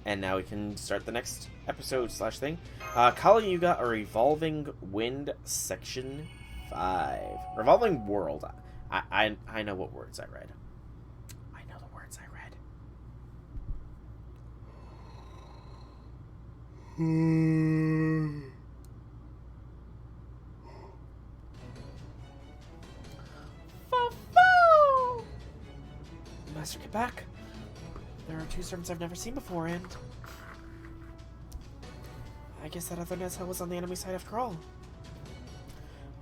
And now we can start the next episode slash thing. Kali Yuga, a Revolving Wind, Section 5. Revolving World. I know what words I read. I know the words I read. Master, get back. There are two servants I've never seen before, and I guess that other Nezha was on the enemy side after all.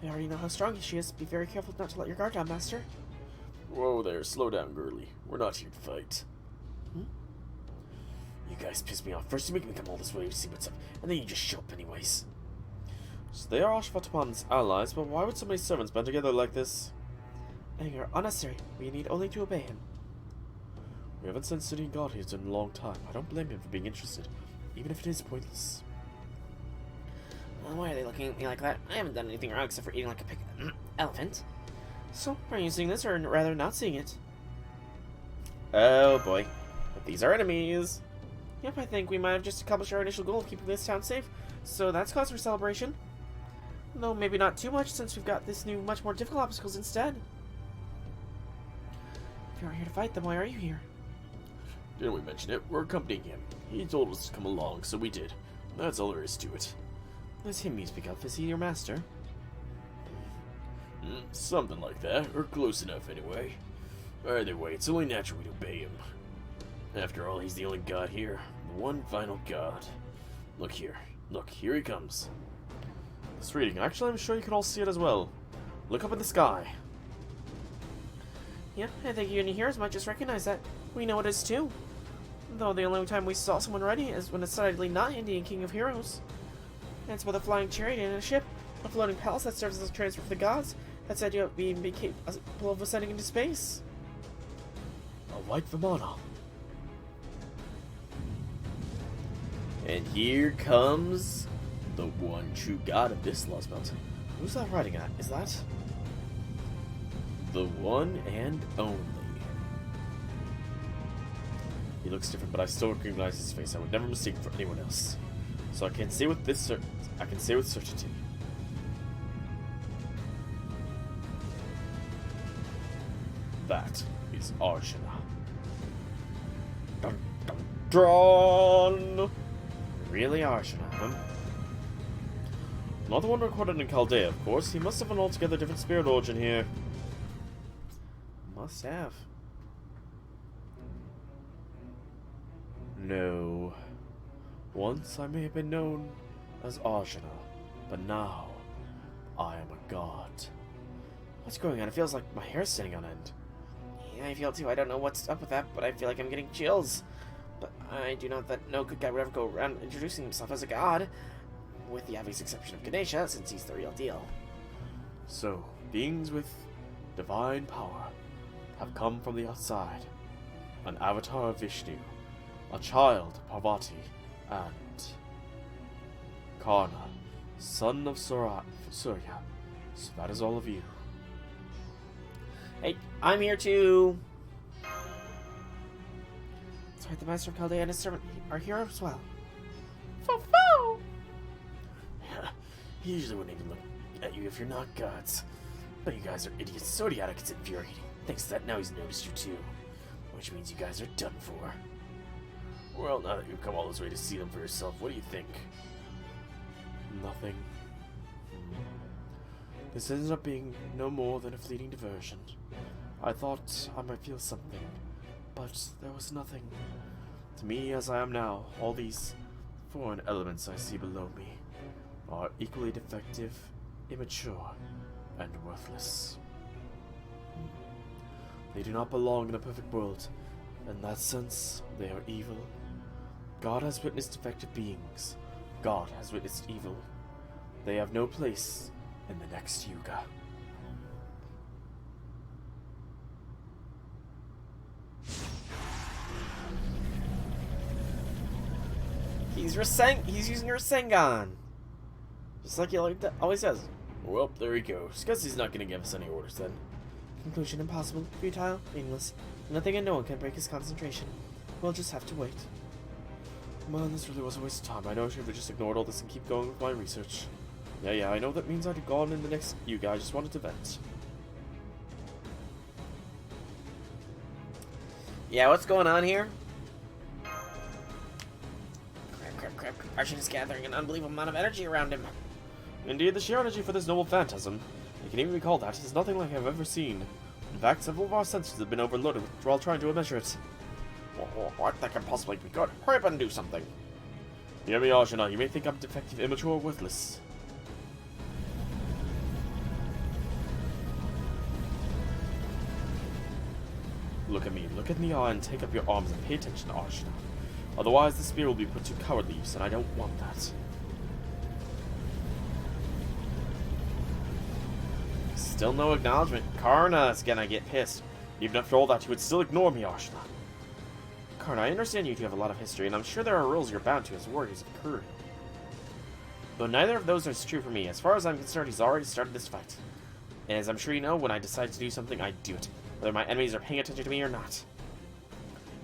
I already know how strong she is. Be very careful not to let your guard down, Master. Whoa there, slow down, girly. We're not here to fight. Hmm? You guys piss me off. First you make me come all this way to see what's up, and then you just show up anyways. So they are Ashvataman's allies, but why would so many servants band together like this? Anger, unnecessary. We need only to obey him. We haven't sent city god here in a long time. I don't blame him for being interested, even if it is pointless. Well, why are they looking at me like that? I haven't done anything wrong except for eating like a pig elephant. So, are you seeing this, or rather not seeing it? Oh boy. But these are enemies. Yep, I think we might have just accomplished our initial goal of keeping this town safe, so that's cause for celebration. Though maybe not too much, since we've got this new, much more difficult obstacles instead. If you aren't here to fight, then why are you here? Didn't we mention it? We're accompanying him. He told us to come along, so we did. That's all there is to it. That's him you speak of. Is he your master? Something like that, or close enough anyway. Either way, it's only natural we'd obey him. After all, he's the only god here. The one final god. Look here. Look, here he comes. This reading. Actually, I'm sure you can all see it as well. Look up in the sky. Yeah, I think you and your heroes might just recognize that. We know it is too. Though the only time we saw someone ready is when it's decidedly not Indian King of Heroes. And it's with a flying chariot and a ship, a floating palace that serves as a transfer for the gods, that said you being capable of ascending into space. A white Vimana. And here comes the one true god of this Lostbelt. Who's that riding at? Is that the one and only? He looks different, but I still recognize his face. I would never mistake him for anyone else. So I can say with certainty. That is Arjuna. Dun dun dun! Really Arjuna, huh? Not the one recorded in Chaldea, of course. He must have an altogether different spirit origin here. Must have. No. Once I may have been known as Arjuna, but now I am a god. What's going on? It feels like my hair's sitting on end. Yeah, I feel too. I don't know what's up with that, but I feel like I'm getting chills. But I do know that no good guy would ever go around introducing himself as a god, with the obvious exception of Ganesha, since he's the real deal. So, beings with divine power have come from the outside. An avatar of Vishnu, a child of Parvati, and Karna, son of Surya. So that is all of you. Hey, I'm here too. That's right, the Master of Chaldea and his servant are here as well. Fo-fo! He usually wouldn't even look at you if you're not gods. But you guys are idiots, so idiotic it's infuriating. Thanks to that, now he's noticed you too. Which means you guys are done for. Well, now that you've come all this way to see them for yourself, what do you think? Nothing. This ended up being no more than a fleeting diversion. I thought I might feel something, but there was nothing. To me, as I am now, all these foreign elements I see below me are equally defective, immature, and worthless. They do not belong in a perfect world. In that sense, they are evil. God has witnessed defective beings. God has witnessed evil. They have no place in the next Yuga. He's using Rasengan, just like he always does. Well, there he goes. Guess he's not gonna give us any orders then. Conclusion: impossible, futile, meaningless. Nothing and no one can break his concentration. We'll just have to wait. Man, this really was a waste of time. I know I should have just ignored all this and keep going with my research. Yeah, I know that means I'd have gone in the next Yuga. I just wanted to vent. Yeah, what's going on here? Crap. Arshin is gathering an unbelievable amount of energy around him. Indeed, the sheer energy for this noble phantasm, you can even be called that, is nothing like I've ever seen. In fact, several of our senses have been overloaded while trying to measure it. What? That can possibly be good. Hurry up and do something. Hear me, Arjuna. You may think I'm defective, immature, or worthless. Look at me. Look in the eye and take up your arms and pay attention, Arjuna. Otherwise, the spear will be put to cowardly use, and I don't want that. Still no acknowledgement. Karna's gonna get pissed. Even after all that, you would still ignore me, Arjuna. Karna, I understand you two have a lot of history, and I'm sure there are rules you're bound to as warriors of Kuru. But neither of those is true for me. As far as I'm concerned, he's already started this fight. And as I'm sure you know, when I decide to do something, I do it. Whether my enemies are paying attention to me or not.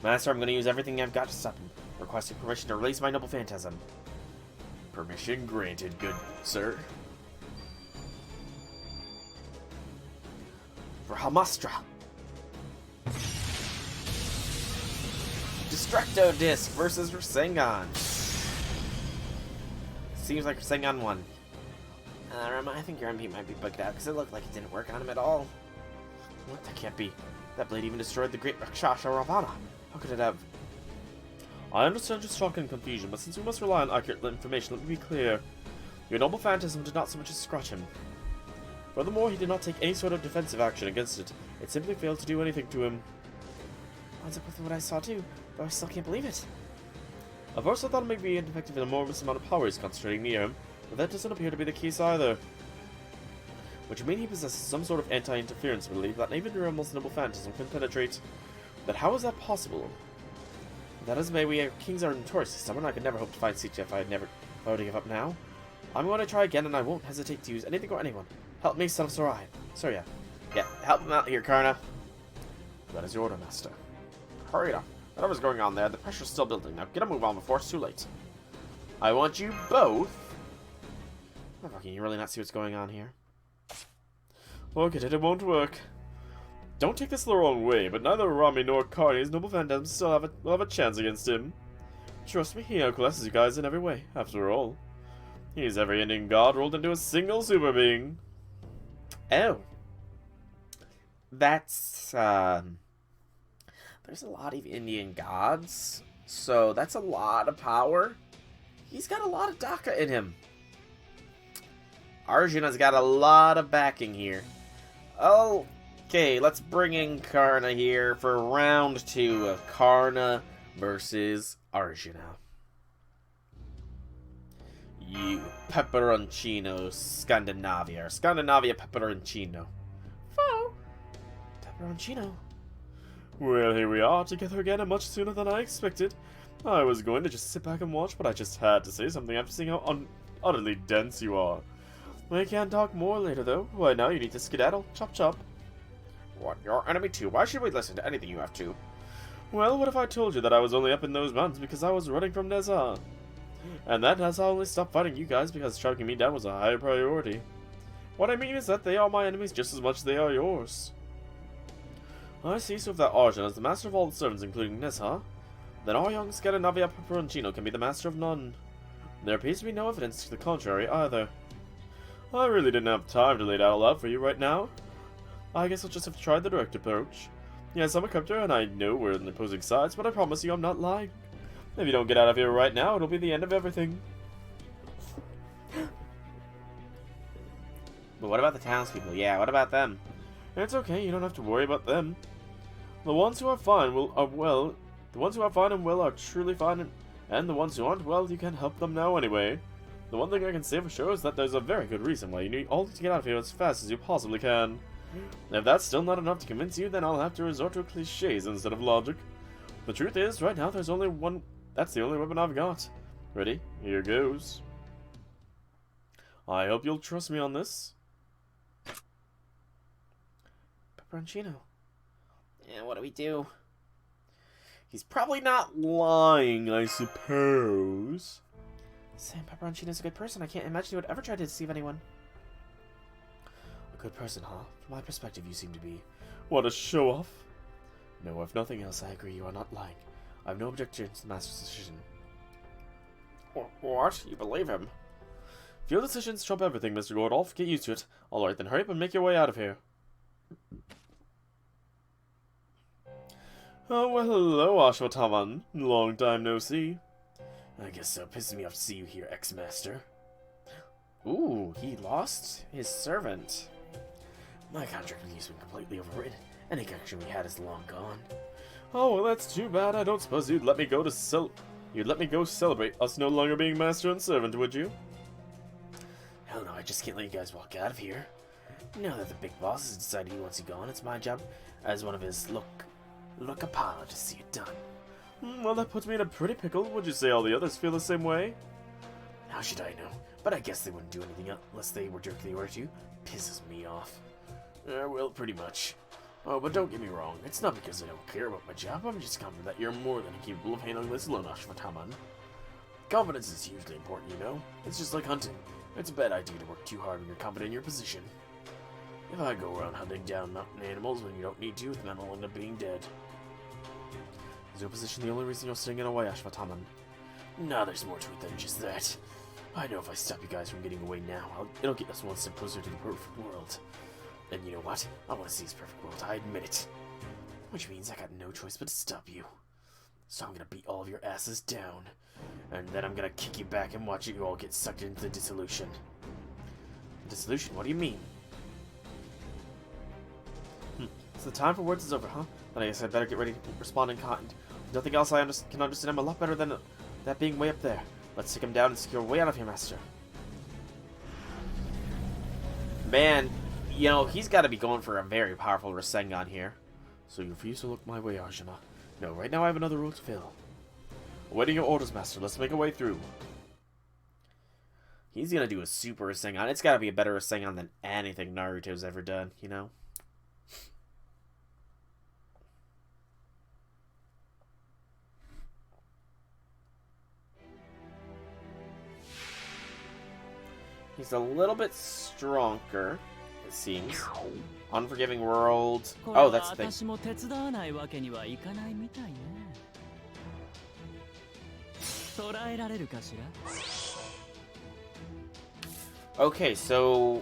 Master, I'm going to use everything I've got to stop him. Requesting permission to release my noble phantasm. Permission granted, good sir. For Hamastra. Destructo Disc versus Rasengan. Seems like Rasengan won. Rama, I think your MP might be bugged out because it looked like it didn't work on him at all. What? That can't be. That blade even destroyed the great Rakshasa Ravana. How could it have? I understand your shock and confusion, but since we must rely on accurate information, let me be clear. Your noble phantasm did not so much as scratch him. Furthermore, he did not take any sort of defensive action against it. It simply failed to do anything to him. Lines up with what I saw too, but I still can't believe it. At first I thought it may be ineffective in an enormous amount of power is concentrating near him, but that doesn't appear to be the case either. Which would mean he possesses some sort of anti-interference ability that even your almost noble phantasm can penetrate. But how is that possible? That is why we kings are notoriously stubborn. I could never hope to find CT if I were to give up now. I'm going to try again, and I won't hesitate to use anything or anyone. Help me, son of Sarai. Surya. Yeah, help him out here, Karna. That is your order, master. Hurry up. Whatever's going on there, the pressure's still building. Now get a move on before it's too late. I want you both. Oh, can you really not see what's going on here? Look at it, it won't work. Don't take this the wrong way, but neither Rami nor Carney's noble phantasm will have a chance against him. Trust me, he outclasses you guys in every way, after all. He's every Indian god rolled into a single super being. Oh. That's, there's a lot of Indian gods, so that's a lot of power. He's got a lot of Daka in him. Arjuna's got a lot of backing here. Okay, let's bring in Karna here for round 2 of Karna versus Arjuna. You pepperoncino Scandinavia, or Scandinavia pepperoncino. Oh, pepperoncino. Well, here we are, together again, and much sooner than I expected. I was going to just sit back and watch, but I just had to say something after seeing how utterly dense you are. We can't talk more later, though. Why, now you need to skedaddle. Chop chop. What, your enemy too? Why should we listen to anything you have to? Well, what if I told you that I was only up in those mountains because I was running from Nezha? And that Nezha only stopped fighting you guys because tracking me down was a high priority. What I mean is that they are my enemies just as much as they are yours. I see, so if that Arjuna is the master of all the servants, including Nezha, then our young Scandinavia Pepperoncino can be the master of none. There appears to be no evidence to the contrary either. I really didn't have time to lay it all out for you right now. I guess I'll just have to try the direct approach. Yes, I'm a crypto, and I know we're on the opposing sides, but I promise you I'm not lying. If you don't get out of here right now, it'll be the end of everything. But what about the townspeople? Yeah, what about them? It's okay, you don't have to worry about them. The ones who are fine are well. The ones who are fine and well are truly fine, and the ones who aren't well, you can't help them now anyway. The one thing I can say for sure is that there's a very good reason why you all need to get out of here as fast as you possibly can. If that's still not enough to convince you, then I'll have to resort to cliches instead of logic. The truth is, right now there's only one. That's the only weapon I've got. Ready? Here goes. I hope you'll trust me on this. Pepperoncino. Yeah, what do we do? He's probably not lying, I suppose. Sam Pepperoncino's a good person. I can't imagine he would ever try to deceive anyone. A good person, huh? From my perspective, you seem to be. What a show-off. No, if nothing else, I agree you are not lying. I have no objection to the Master's decision. What? You believe him? If your decisions trump everything, Mr. Gordolf, get used to it. Alright, then hurry up and make your way out of here. Oh, well, hello, Ashwataman. Long time no see. I guess so. Pisses me off to see you here, ex-master. Ooh, he lost his servant. My contract with you's been completely overridden. Any connection we had is long gone. Oh, well, that's too bad. I don't suppose you'd let me go celebrate us no longer being master and servant, would you? Hell no, I just can't let you guys walk out of here. Now that the big boss has decided he wants you gone, it's my job as one of his look upon to see it done. Well, that puts me in a pretty pickle. Would you say all the others feel the same way? How should I know? But I guess they wouldn't do anything unless they were directly ordered to. Pisses me off. Well, pretty much. Oh, but don't get me wrong. It's not because I don't care about my job. I'm just confident that you're more than capable of handling this alone, Ashwataman. Confidence is hugely important, you know? It's just like hunting. It's a bad idea to work too hard when you're confident in your position. If I go around hunting down mountain animals when you don't need to, then I'll end up being dead. Is your position the only reason you're staying in away, Ashwataman? No, there's more to it than just that. I know if I stop you guys from getting away now, it'll get us one step closer to the perfect world. And you know what? I want to see this perfect world, I admit it. Which means I got no choice but to stop you. So I'm gonna beat all of your asses down. And then I'm gonna kick you back and watch you all get sucked into dissolution. Dissolution? What do you mean? So the time for words is over, huh? Then I guess I'd better get ready to respond in kind. If nothing else, I can understand him a lot better than that being way up there. Let's take him down and secure a way out of here, Master. Man, you know, he's got to be going for a very powerful Rasengan here. So you refuse to look my way, Arjuna? No, right now I have another role to fill. Awaiting your orders, Master. Let's make our way through. He's gonna do a super Rasengan. It's gotta be a better Rasengan than anything Naruto's ever done, you know? He's a little bit stronger, it seems. Unforgiving World. Oh, that's the thing. Okay, so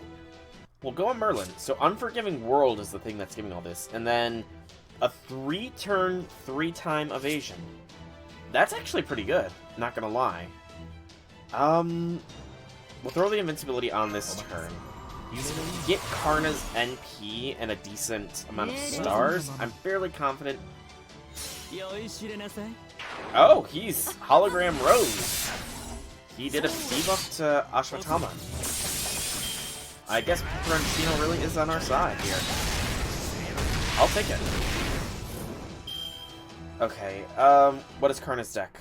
we'll go on Merlin. So Unforgiving World is the thing that's giving all this. And then a 3-turn, 3-time evasion. That's actually pretty good, not gonna lie. We'll throw the invincibility on this turn. Get Karna's NP and a decent amount of stars. I'm fairly confident. Oh, he's Hologram Rose. He did a debuff to Ashwatthama. I guess Pepperoncino really is on our side here. I'll take it. Okay, what is Karna's deck?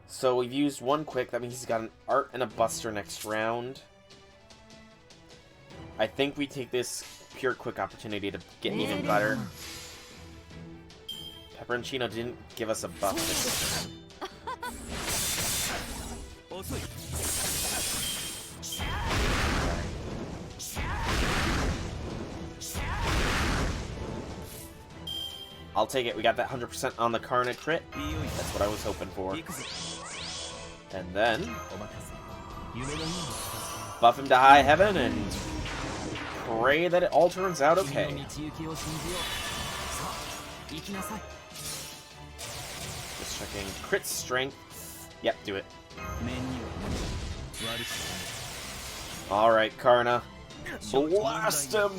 So we've used one quick, that means he's got an Art and a Buster next round. I think we take this pure quick opportunity to get even better. Pepperoncino didn't give us a buff this time. I'll take it, we got that 100% on the Karna crit. That's what I was hoping for. And then buff him to high heaven and pray that it all turns out okay. Just checking crit strength. Yep, do it. Alright, Karna. Blast him!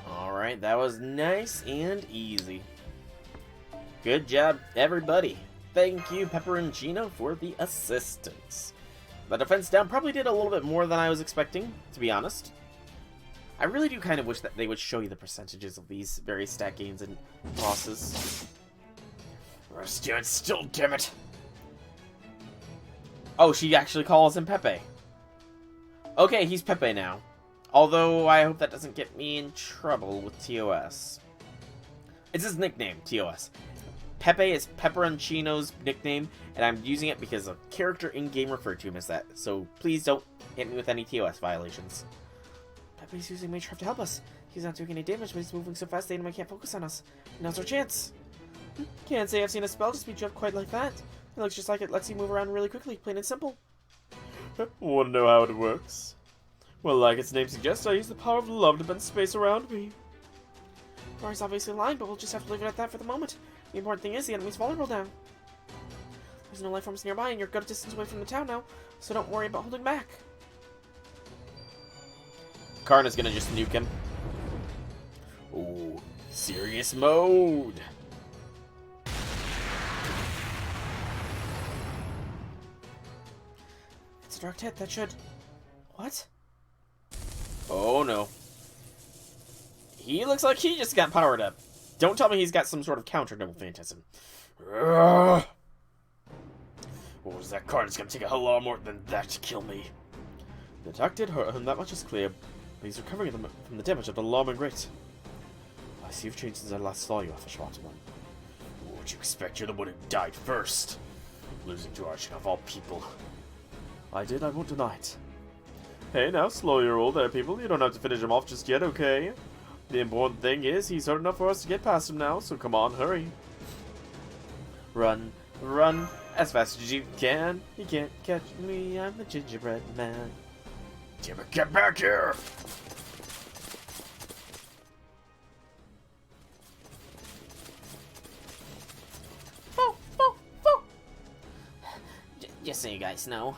Alright, Alright, that was nice and easy. Good job, everybody. Thank you, Pepperoncino, for the assistance. The defense down probably did a little bit more than I was expecting, to be honest. I really do kind of wish that they would show you the percentages of these various stat gains and losses. Stand still, damn it! Oh, she actually calls him Pepe. Okay, he's Pepe now. Although, I hope that doesn't get me in trouble with TOS. It's his nickname, TOS. Pepe is Pepperoncino's nickname, and I'm using it because a character in-game referred to him as that. So, please don't hit me with any TOS violations. Pepe's using Mage Trap to help us. He's not doing any damage, but he's moving so fast the enemy can't focus on us. Now's our chance. Can't say I've seen a spell to speed you up quite like that. It looks just like it lets you move around really quickly, plain and simple. Wanna know how it works? Well, like its name suggests, I use the power of love to bend space around me. Rory's obviously lying, but we'll just have to leave it at that for the moment. The important thing is the enemy's vulnerable now. There's no life forms nearby, and you're a good distance away from the town now, so don't worry about holding back. Karna's gonna just nuke him. Ooh, serious mode! It's a direct hit, that should... What? Oh no. He looks like he just got powered up. Don't tell me he's got some sort of counter double phantasm. What was that card? It's gonna take a whole lot more than that to kill me. The attack did hurt him, that much is clear, but he's recovering from the damage at an alarming rate. I see you've changed since I last saw you, Aftershot one. What'd you expect? You're the one who died first. Losing to Archon of all people. I won't deny it. Hey, now slow your roll there, people. You don't have to finish him off just yet, okay? The important thing is, he's hurt enough for us to get past him now, so come on, hurry. Run, run, as fast as you can. You can't catch me, I'm the gingerbread man. Damn it, get back here! Just so you guys know,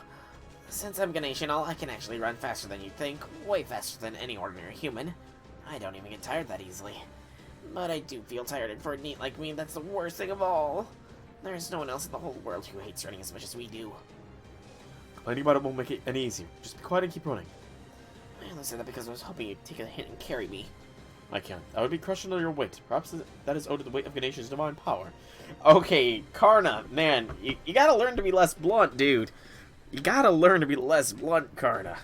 since I'm Ganesh and all, I can actually run faster than you'd think, way faster than any ordinary human. I don't even get tired that easily. But I do feel tired, and for a NEET like me, that's the worst thing of all. There's no one else in the whole world who hates running as much as we do. Complaining about it won't make it any easier. Just be quiet and keep running. I only said that because I was hoping you'd take a hit and carry me. I can't. I would be crushed under your weight. Perhaps that is owed to the weight of Ganesh's divine power. Okay, Karna, man, you gotta learn to be less blunt, dude. You gotta learn to be less blunt, Karna.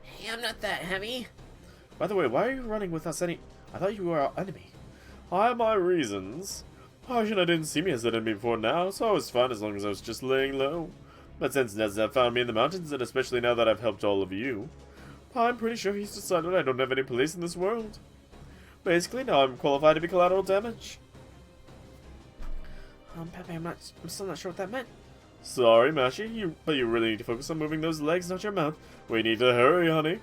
Hey, I'm not that heavy. By the way, why are you running with us I thought you were our enemy. I have my reasons. Arjun didn't see me as an enemy before now, so I was fine as long as I was just laying low. But since Nezza found me in the mountains, and especially now that I've helped all of you, I'm pretty sure he's decided I don't have any place in this world. Basically, now I'm qualified to be collateral damage. Pepe, I'm still not sure what that meant. Sorry, Mashi, but you really need to focus on moving those legs, not your mouth. We need to hurry, honey.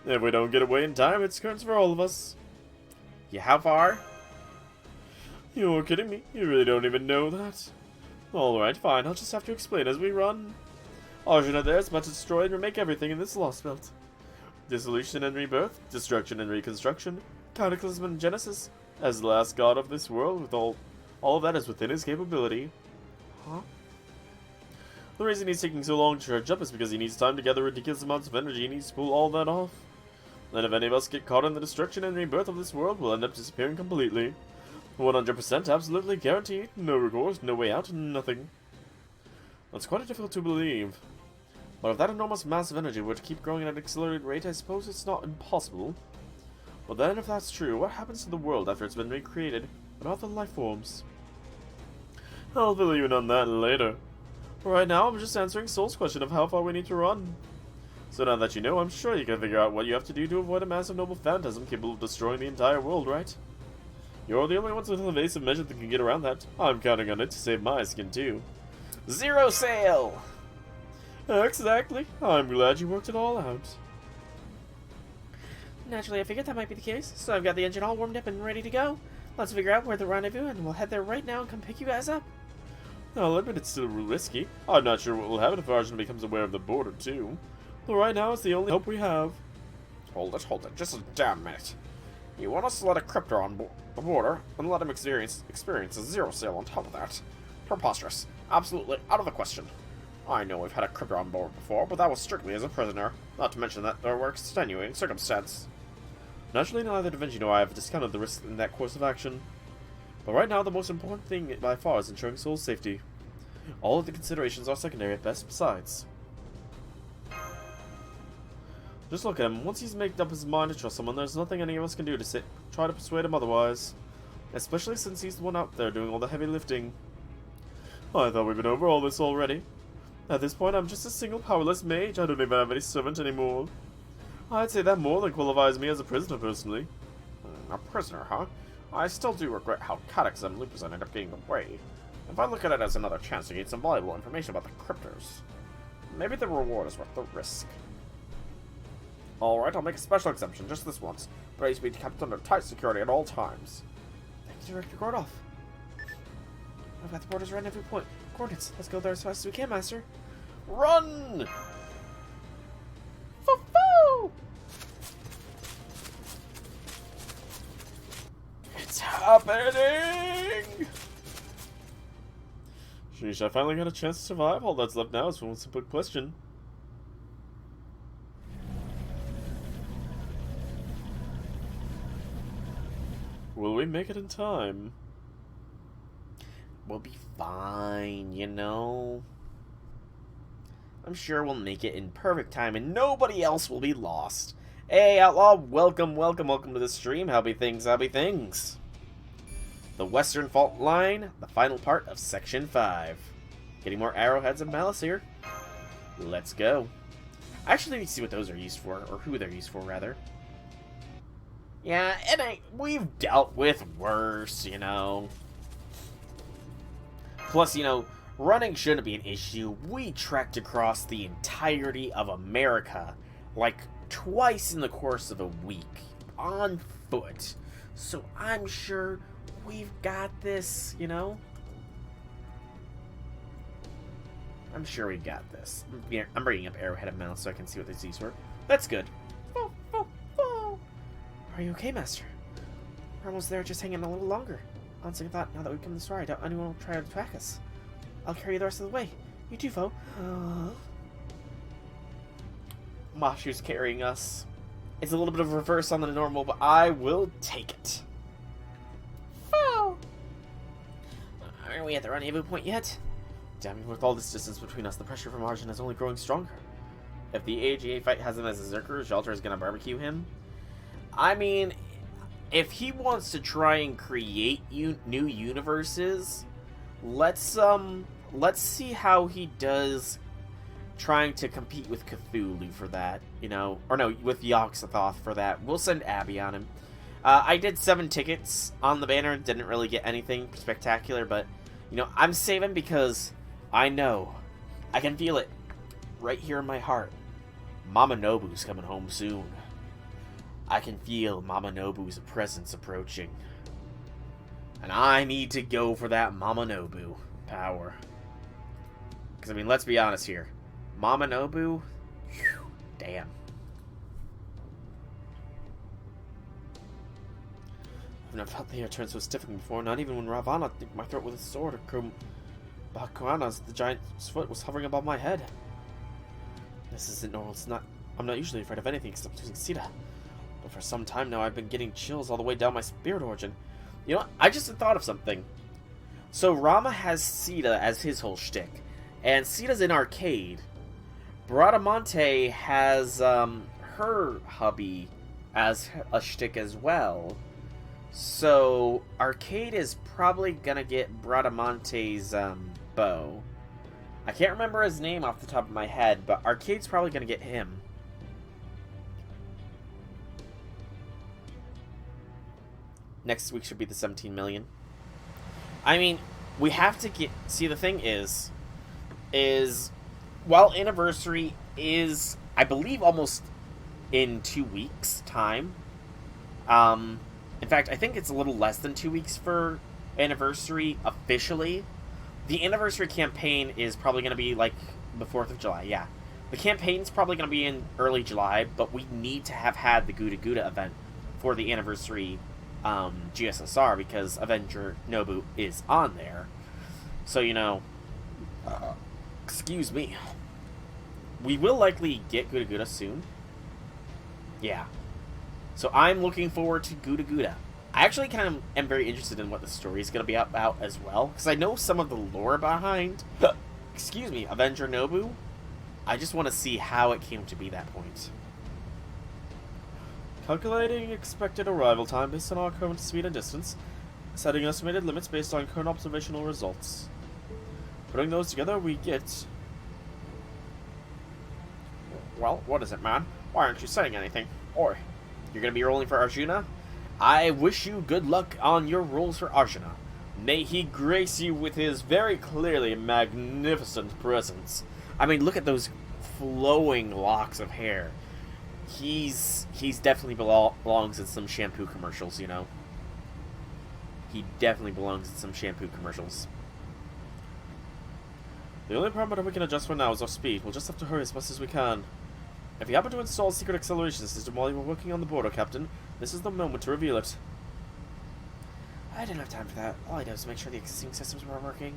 If we don't get away in time, it's curtains for all of us. Yeah, how far? You're kidding me. You really don't even know that. Alright, fine. I'll just have to explain as we run. Arjuna there is about to destroy and remake everything in this Lostbelt. Dissolution and rebirth, destruction and reconstruction, cataclysm and genesis. As the last god of this world, with all of that is within his capability. Huh? The reason he's taking so long to charge up is because he needs time to gather ridiculous amounts of energy and needs to pull all that off. And if any of us get caught in the destruction and rebirth of this world, we'll end up disappearing completely. 100% absolutely guaranteed. No recourse, no way out, nothing. That's quite difficult to believe. But if that enormous mass of energy were to keep growing at an accelerated rate, I suppose it's not impossible. But then, if that's true, what happens to the world after it's been recreated, and all the life forms? I'll fill you in on that later. Right now, I'm just answering Soul's question of how far we need to run. So now that you know, I'm sure you can figure out what you have to do to avoid a massive noble phantasm capable of destroying the entire world, right? You're the only ones with an evasive measure that can get around that. I'm counting on it to save my skin, too. Zero sail! Exactly. I'm glad you worked it all out. Naturally, I figured that might be the case, so I've got the engine all warmed up and ready to go. Let's figure out where the rendezvous, and we'll head there right now and come pick you guys up. I'll admit it's still risky. I'm not sure what will happen if Arjun becomes aware of the border, too. But right now, it's the only hope we have. Hold it, just a damn minute. You want us to let a cryptor on board and let him experience a zero sail on top of that? Preposterous. Absolutely out of the question. I know we've had a cryptor on board before, but that was strictly as a prisoner, not to mention that there were extenuating circumstances. Naturally, neither Da Vinci nor I have discounted the risk in that course of action. But right now, the most important thing by far is ensuring Soul's safety. All of the considerations are secondary at best, besides. Just look at him. Once he's made up his mind to trust someone, there's nothing any of us can do to try to persuade him otherwise. Especially since he's the one out there doing all the heavy lifting. I thought we'd been over all this already. At this point, I'm just a single powerless mage. I don't even have any servant anymore. I'd say that more than qualifies me as a prisoner, personally. A prisoner, huh? I still do regret how Cataclysm Lupus ended up getting away. If I look at it as another chance to gain some valuable information about the cryptors, maybe the reward is worth the risk. Alright, I'll make a special exemption just this once, but I used to be kept under tight security at all times. Thank you, Director Gordoff. I've got the borders right at every point. Coordinates. Let's go there as fast as we can, Master. Run! Foo-foo! It's happening! Sheesh, I finally got a chance to survive. All that's left now is one simple question. Will we make it in time? We'll be fine, you know. I'm sure we'll make it in perfect time and nobody else will be lost. Hey, Outlaw, welcome to the stream. How be things, how be things? The Western Fault Line, the final part of Section 5. Getting more arrowheads of malice here. Let's go. I actually need to see what those are used for, or who they're used for, rather. Yeah, and we've dealt with worse, you know. Plus, you know, running shouldn't be an issue. We trekked across the entirety of America, like, twice in the course of a week, on foot. So I'm sure we've got this, you know? I'm sure we got this. I'm bringing up Arrowhead of Malice so I can see what these used for. That's good. Are you okay, Master? We're almost there, just hanging a little longer. On second thought, now that we've come this far, I doubt anyone will try to attack us. I'll carry you the rest of the way. You too, foe. Mashu's carrying us. It's a little bit of a reverse on the normal, but I will take it. Foe! Aren't we at the rendezvous point yet? Damn it, with all this distance between us, the pressure from Arjun is only growing stronger. If the AGA fight has him as a Zerker, Shelter is gonna barbecue him. I mean, if he wants to try and create new universes, let's see how he does trying to compete with Cthulhu for that, you know, or no, with Yugakshetra for that. We'll send Abby on him. I did 7 tickets on the banner, didn't really get anything spectacular, but, you know, I'm saving because I know, I can feel it right here in my heart. Mama Nobu's coming home soon. I can feel Mama Nobu's presence approaching. And I need to go for that Mama Nobu power. Because, I mean, let's be honest here. Mama Nobu? Whew, damn. I've never felt the air turn so stiffening before, not even when Ravana nipped my throat with his sword, or Bakuana's, the giant's foot, was hovering above my head. This isn't normal. I'm not usually afraid of anything except losing Sita. But for some time now, I've been getting chills all the way down my spirit origin. You know what? I just thought of something. So Rama has Sita as his whole shtick. And Sita's in Arcade. Bradamante has her hubby as a shtick as well. So Arcade is probably gonna get Bradamante's bow. I can't remember his name off the top of my head, but Arcade's probably gonna get him. Next week should be the 17 million. I mean, we have to get... See, the thing is while Anniversary is, I believe, almost in 2 weeks' time. In fact, I think it's a little less than 2 weeks for Anniversary officially. The Anniversary campaign is probably going to be, like, the 4th of July, yeah. The campaign's probably going to be in early July, but we need to have had the Gouda Gouda event for the anniversary GSSR, because Avenger Nobu is on there. So, you know, excuse me. We will likely get Guda Guda soon. Yeah. So I'm looking forward to Guda Guda. I actually kind of am very interested in what the story is going to be about as well, because I know some of the lore behind, excuse me, Avenger Nobu. I just want to see how it came to be that point. Calculating expected arrival time based on our current speed and distance. Setting estimated limits based on current observational results. Putting those together, we get... Well, what is it, man? Why aren't you saying anything? Or, you're going to be rolling for Arjuna? I wish you good luck on your rolls for Arjuna. May he grace you with his very clearly magnificent presence. I mean, look at those flowing locks of hair. He's definitely belongs in some shampoo commercials, you know. He definitely belongs in some shampoo commercials. The only parameter we can adjust for now is our speed. We'll just have to hurry as fast as we can. If you happen to install a secret acceleration system while you were working on the border, Captain, this is the moment to reveal it. I didn't have time for that. All I did was make sure the existing systems were working.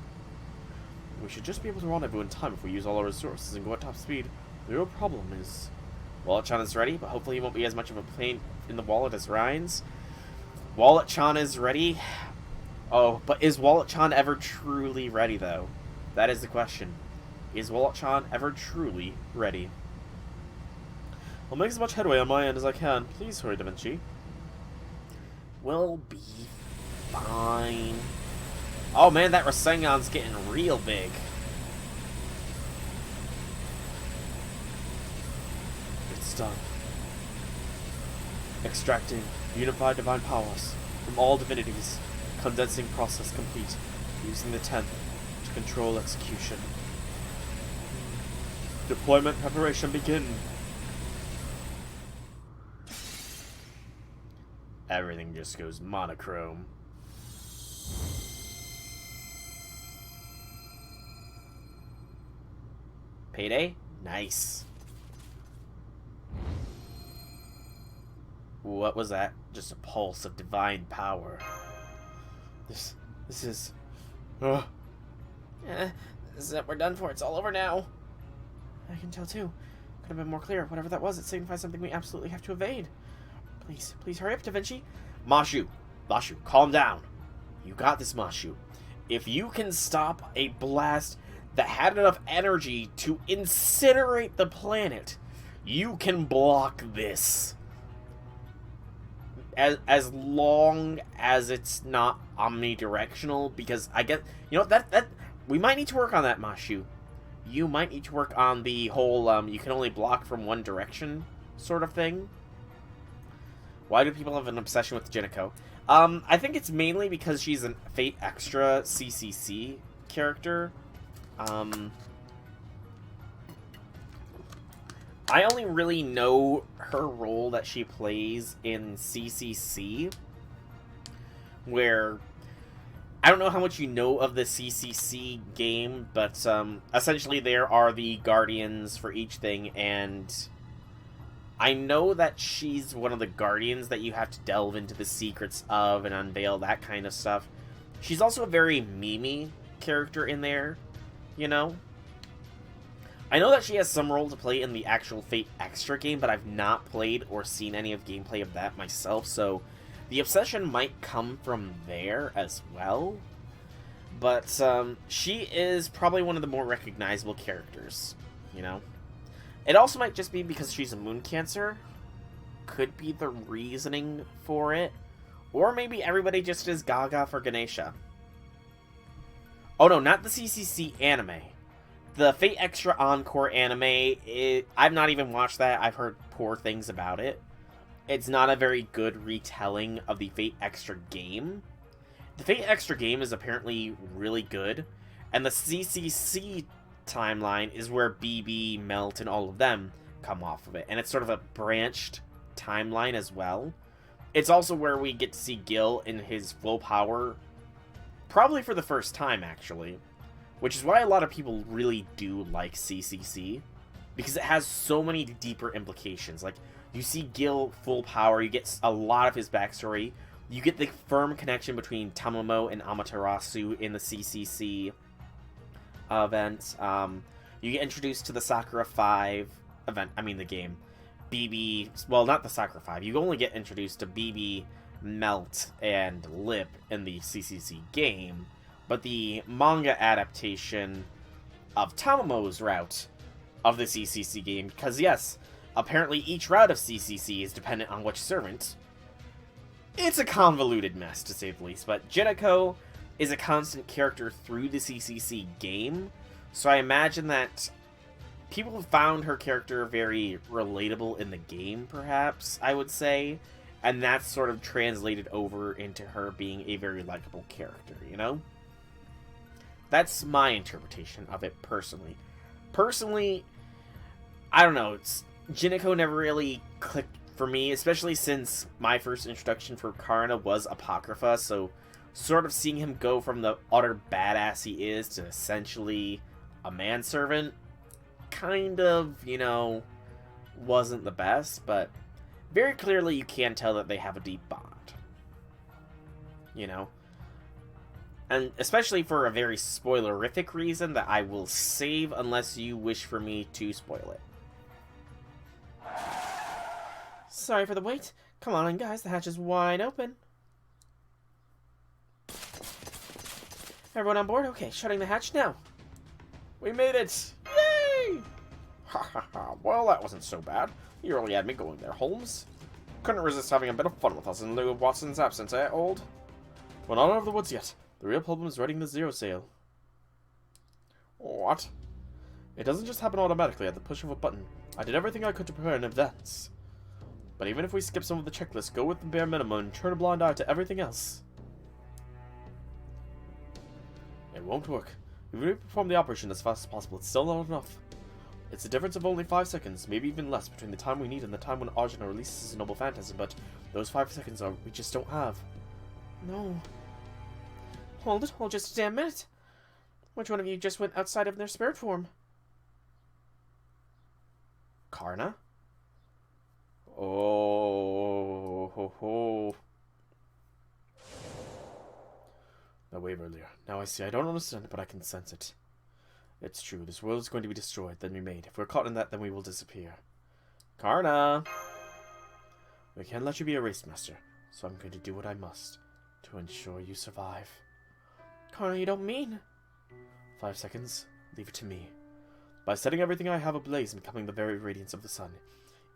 We should just be able to rendezvous in time if we use all our resources and go at top speed. The real problem is... Wallet-chan is ready, but hopefully he won't be as much of a pain in the wallet as Ryan's. Wallet-chan is ready. Oh, but is Wallet-chan ever truly ready, though? That is the question. Is Wallet-chan ever truly ready? I'll make as much headway on my end as I can. Please hurry, Da Vinci. We'll be fine. Oh man, that Rasengan's getting real big. It's done. Extracting unified divine powers from all divinities. Condensing process complete. Using the 10th to control execution. Deployment preparation begin. Everything just goes monochrome. Payday? Nice. What was that? Just a pulse of divine power. This is... This is it. We're done for. It's all over now. I can tell too. Could have been more clear. Whatever that was, it signifies something we absolutely have to evade. Please hurry up, Da Vinci. Mashu, calm down. You got this, Mashu. If you can stop a blast that had enough energy to incinerate the planet, you can block this. As long as it's not omnidirectional, because I guess, you know, that we might need to work on that, Mashu. You might need to work on the whole you can only block from one direction sort of thing. Why do people have an obsession with Jinako? I think it's mainly because she's a Fate Extra CCC character. I only really know her role that she plays in CCC, where I don't know how much you know of the CCC game, but essentially there are the guardians for each thing, and I know that she's one of the guardians that you have to delve into the secrets of and unveil that kind of stuff. She's also a very memey character in there, you know? I know that she has some role to play in the actual Fate Extra game, but I've not played or seen any of gameplay of that myself, so the obsession might come from there as well. But she is probably one of the more recognizable characters, you know? It also might just be because she's a moon cancer. Could be the reasoning for it. Or maybe everybody just is gaga for Ganesha. Oh no, not the CCC anime. The Fate Extra Encore anime, I've not even watched that. I've heard poor things about it. It's not a very good retelling of the Fate Extra game. The Fate Extra game is apparently really good. And the CCC timeline is where BB, Melt, and all of them come off of it. And it's sort of a branched timeline as well. It's also where we get to see Gil in his full power, probably for the first time, actually. Which is why a lot of people really do like CCC, because it has so many deeper implications. Like, You see Gil full power. You get a lot of his backstory. You get the firm connection between Tamamo and Amaterasu in the CCC event. You get introduced to the Sakura 5 event. I mean the game. BB... Well, not the Sakura 5. You only get introduced to BB, Melt, and Lip in the CCC game. But the manga adaptation of Tamamo's route of the CCC game, because yes, apparently each route of CCC is dependent on which servant. It's a convoluted mess, to say the least, but Jinako is a constant character through the CCC game, so I imagine that people have found her character very relatable in the game, perhaps, I would say, and that's sort of translated over into her being a very likable character, you know? That's my interpretation of it, personally. Personally, I don't know, Jinako never really clicked for me, especially since my first introduction for Karna was Apocrypha, so sort of seeing him go from the utter badass he is to essentially a manservant kind of, you know, wasn't the best, but very clearly you can tell that they have a deep bond. You know? And especially for a very spoilerific reason that I will save unless you wish for me to spoil it. Sorry for the wait. Come on in, guys. The hatch is wide open. Everyone on board? Okay, shutting the hatch now. We made it! Yay! Ha ha ha. Well, that wasn't so bad. You really had me going there, Holmes. Couldn't resist having a bit of fun with us in lieu of Watson's absence, eh, old? We're not out of the woods yet. The real problem is writing the zero sail. What? It doesn't just happen automatically at the push of a button. I did everything I could to prepare in advance. But even if we skip some of the checklist, go with the bare minimum, and turn a blind eye to everything else, it won't work. Even if we perform the operation as fast as possible, it's still not enough. It's a difference of only 5 seconds, maybe even less, between the time we need and the time when Arjuna releases his noble phantasm, but those 5 seconds are we just don't have. No. Hold it, hold just a damn minute. Which one of you just went outside of their spirit form? Karna? Oh, ho, ho. That wave earlier. Now I see. I don't understand it, but I can sense it. It's true. This world is going to be destroyed, then remade. If we're caught in that, then we will disappear. Karna! We can't let you be erased, Master. So I'm going to do what I must to ensure you survive. Karna, you don't mean? 5 seconds. Leave it to me. By setting everything I have ablaze and becoming the very radiance of the sun,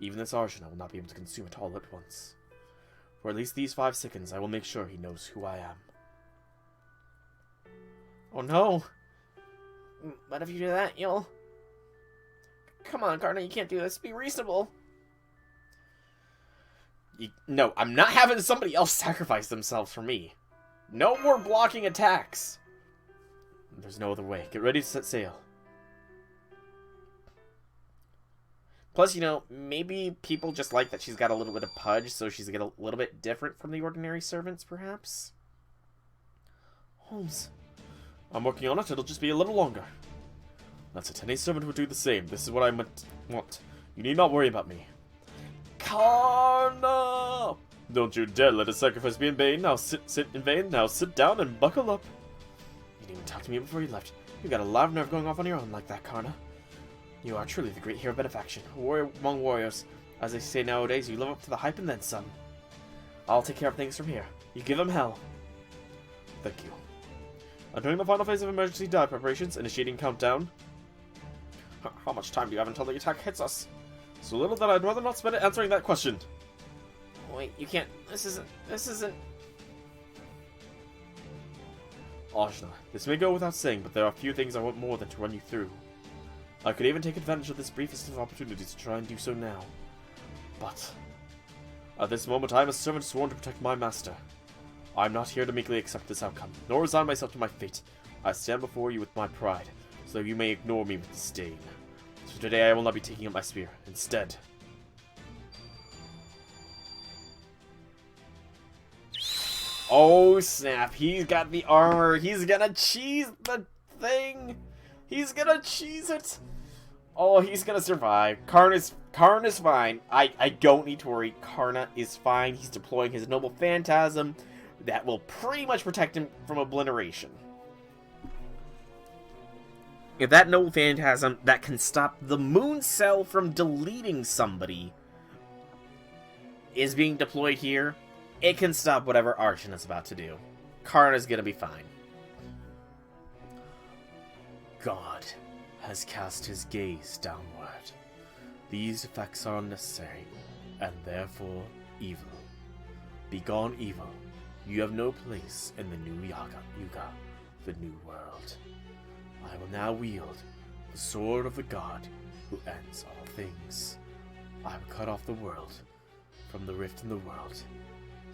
even this Arjuna will not be able to consume it all at once. For at least these 5 seconds, I will make sure he knows who I am. Oh no! But if you do that, you'll... Come on, Karna, you can't do this. Be reasonable. No, I'm not having somebody else sacrifice themselves for me. No more blocking attacks. There's no other way. Get ready to set sail. Plus, you know, maybe people just like that she's got a little bit of pudge, so she's a little bit different from the ordinary servants, perhaps? Holmes. I'm working on it. It'll just be a little longer. That's it. Any servant would do the same. This is what I want. You need not worry about me. Karna! Don't you dare let a sacrifice be in vain. Now sit in vain. Now sit down and buckle up. You didn't even talk to me before you left. You got a lot of nerve going off on your own like that, Karna. You are truly the great hero of benefaction, a warrior among warriors. As they say nowadays, you live up to the hype and then some. I'll take care of things from here. You give them hell. Thank you. Entering the final phase of emergency dive preparations, initiating countdown. How much time do you have until the attack hits us? So little that I'd rather not spend it answering that question. Wait, you can't... This isn't... Ajna, this may go without saying, but there are a few things I want more than to run you through. I could even take advantage of this briefest of opportunities to try and do so now. But at this moment I am a servant sworn to protect my master. I am not here to meekly accept this outcome, nor resign myself to my fate. I stand before you with my pride, so you may ignore me with disdain. So today I will not be taking up my spear. Instead... Oh snap, he's got the armor. He's gonna cheese the thing. He's gonna cheese it. Oh, he's gonna survive. Karna's Karna is fine. I don't need to worry. Karna is fine. He's deploying his Noble Phantasm that will pretty much protect him from obliteration. If that Noble Phantasm that can stop the Moon Cell from deleting somebody is being deployed here, it can stop whatever Arshan is about to do. Karna's gonna be fine. God has cast his gaze downward. These effects are unnecessary, and therefore evil. Begone evil. You have no place in the new Yuga, the new world. I will now wield the sword of the god who ends all things. I will cut off the world from the rift in the world.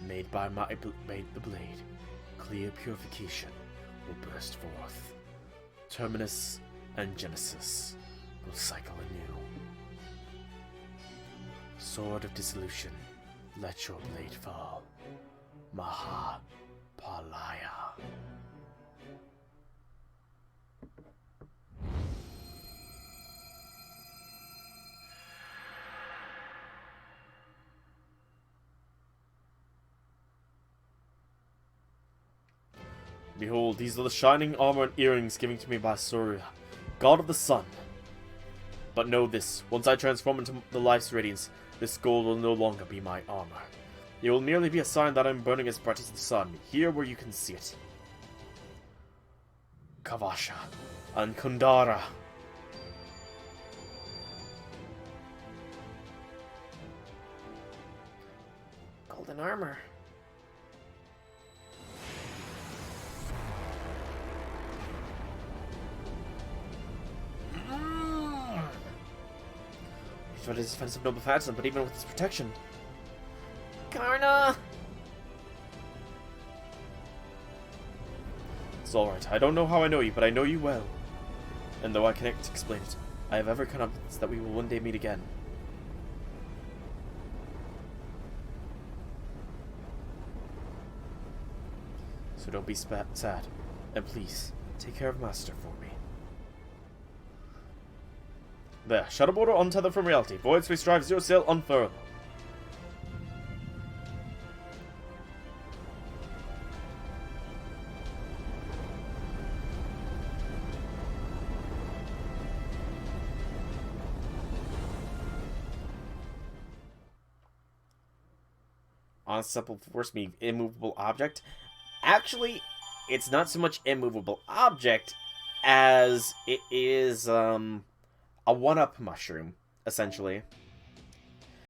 Made by the blade, clear purification will burst forth. Terminus and Genesis will cycle anew. Sword of dissolution, let your blade fall. Maha Palaya. Behold, these are the shining armor and earrings given to me by Surya, god of the sun. But know this, once I transform into the life's radiance, this gold will no longer be my armor. It will merely be a sign that I'm burning as bright as the sun, here where you can see it. Kavasha and Kundara. Golden armor. He's got his defensive Noble Phantasm, but even with his protection. Karna! It's alright. I don't know how I know you, but I know you well. And though I can't explain it, I have every confidence that we will one day meet again. So don't be sad. And please, take care of Master for me. There. Shadow border untethered from reality. Void space drive 0 sail unfurl. Unstoppable force me immovable object. Actually, it's not so much immovable object as it is a one-up mushroom, essentially.